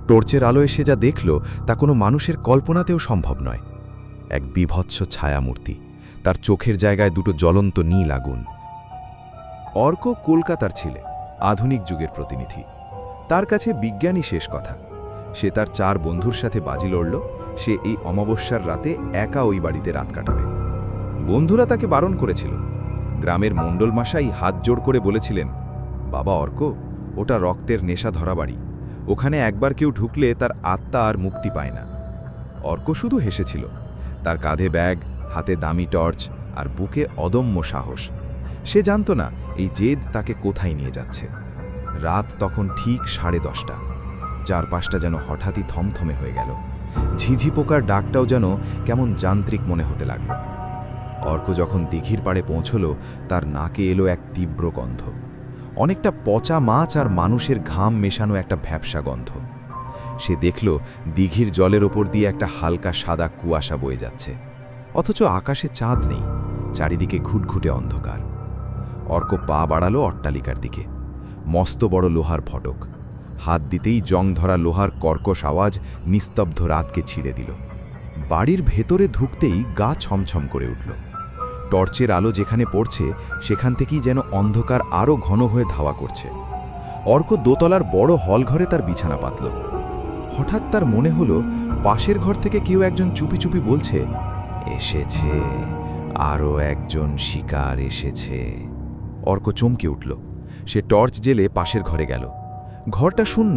টর্চের আলো এসে যা দেখল তা কোনো মানুষের কল্পনাতেও সম্ভব নয়। এক বিভৎস ছায়ামূর্তি, তার চোখের জায়গায় দুটো জ্বলন্ত নীল আগুন। অর্ক কলকাতার ছেলে, আধুনিক যুগের প্রতিনিধি। তার কাছে বিজ্ঞানই শেষ কথা। সে তার 4 বন্ধুর সাথে বাজি লড়ল সে এই অমাবস্যার রাতে একা ওই বাড়িতে রাত কাটাবে। বন্ধুরা তাকে বারণ করেছিল। গ্রামের মণ্ডলমশাই হাত জোড় করে বলেছিলেন, বাবা অর্ক, ওটা রক্তের নেশা ধরা বাড়ি, ওখানে একবার কেউ ঢুকলে তার আত্মা আর মুক্তি পায় না। অর্ক শুধু হেসেছিল। তার কাঁধে ব্যাগ, হাতে দামি টর্চ আর বুকে অদম্য সাহস। সে জানত না এই জেদ তাকে কোথায় নিয়ে যাচ্ছে। রাত তখন ঠিক 10:30। চারপাশটা যেন হঠাৎই থমথমে হয়ে গেল। ঝিঝি পোকার ডাকটাও যেন কেমন যান্ত্রিক মনে হতে লাগল। অর্ক যখন দিঘির পাড়ে পৌঁছল, তার নাকে এলো এক তীব্র গন্ধ। অনেকটা পচা মাছ আর মানুষের ঘাম মেশানো একটা ভ্যাপসা গন্ধ। সে দেখল দিঘির জলের ওপর দিয়ে একটা হালকা সাদা কুয়াশা বয়ে যাচ্ছে, অথচ আকাশে চাঁদ নেই, চারিদিকে ঘুটঘুটে অন্ধকার। অর্ক পা বাড়ালো অট্টালিকার দিকে। মস্ত বড় লোহার ফটক। হাত দিতেই জং ধরা লোহার কর্কশ আওয়াজ নিস্তব্ধ রাতকে ছিঁড়ে দিল। বাড়ির ভেতরে ঢুকতেই গা ছমছম করে উঠল। টর্চের আলো যেখানে পড়ছে সেখান থেকেই যেন অন্ধকার আরও ঘন হয়ে ধাওয়া করছে। অর্ক দোতলার বড় হলঘরে তার বিছানা পাতল। হঠাৎ তার মনে হলো পাশের ঘর থেকে কেউ একজন চুপি চুপি বলছে, এসেছে, আরও একজন শিকার এসেছে। অর্ক চমকে উঠল। সে টর্চ জেলে পাশের ঘরে গেল। ঘরটা শূন্য,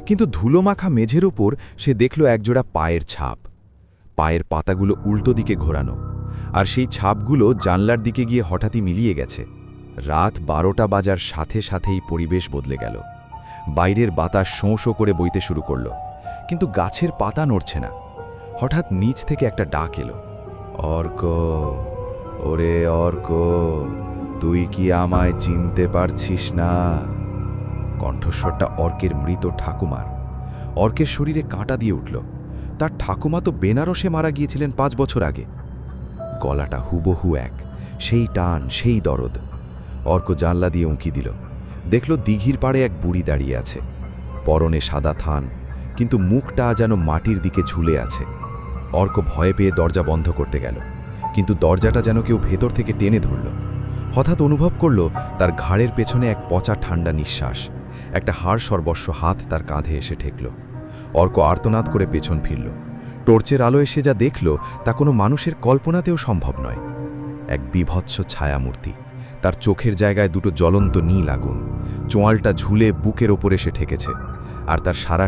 কিন্তু ধুলোমাখা মেঝের উপর সে দেখল একজোড়া পায়ের ছাপ। পায়ের পাতাগুলো উল্টো দিকে ঘোরানো, আর সেই ছাপগুলো জানলার দিকে গিয়ে হঠাৎই মিলিয়ে গেছে। রাত 12টা বাজার সাথে সাথেই পরিবেশ বদলে গেল। বাইরের বাতাস শোঁ শোঁ করে বইতে শুরু করল, কিন্তু গাছের পাতা নড়ছে না। হঠাৎ নিচ থেকে একটা ডাক এলো, অর্ক, ওরে অর্ক, তুই কি আমায় চিনতে পারছিস না? কণ্ঠস্বরটা অর্কের মৃত ঠাকুমার। অর্কের শরীরে কাঁটা দিয়ে উঠল। তার ঠাকুমা তো বেনারসে মারা গিয়েছিলেন 5 বছর আগে। গলাটা হুবহু এক, সেই টান, সেই দরদ। অর্ক জানলা দিয়ে উঁকি দিল। দেখল দিঘির পাড়ে এক বুড়ি দাঁড়িয়ে আছে। পরনে সাদা থান, কিন্তু মুখটা যেন মাটির দিকে ঝুলে আছে। অর্ক ভয় পেয়ে দরজা বন্ধ করতে গেল, কিন্তু দরজাটা যেন কেউ ভেতর থেকে টেনে ধরল। হঠাৎ অনুভব করল তার ঘাড়ের পেছনে এক পচা ঠান্ডা নিঃশ্বাস। একটা হাড় সর্বস্ব হাত তার কাঁধে এসে ঠেকল। অর্ক আর্তনাদ করে পেছন ফিরল। টর্চের আলো এসে যা দেখল তা কোনো মানুষের কল্পনাতেও সম্ভব নয়। এক বিভৎস ছায়ামূর্তি, তার চোখের জায়গায় দুটো জ্বলন্ত নীল আগুন। চোয়ালটা ঝুলে বুকের ওপর এসে ঠেকেছে, আর তার সারা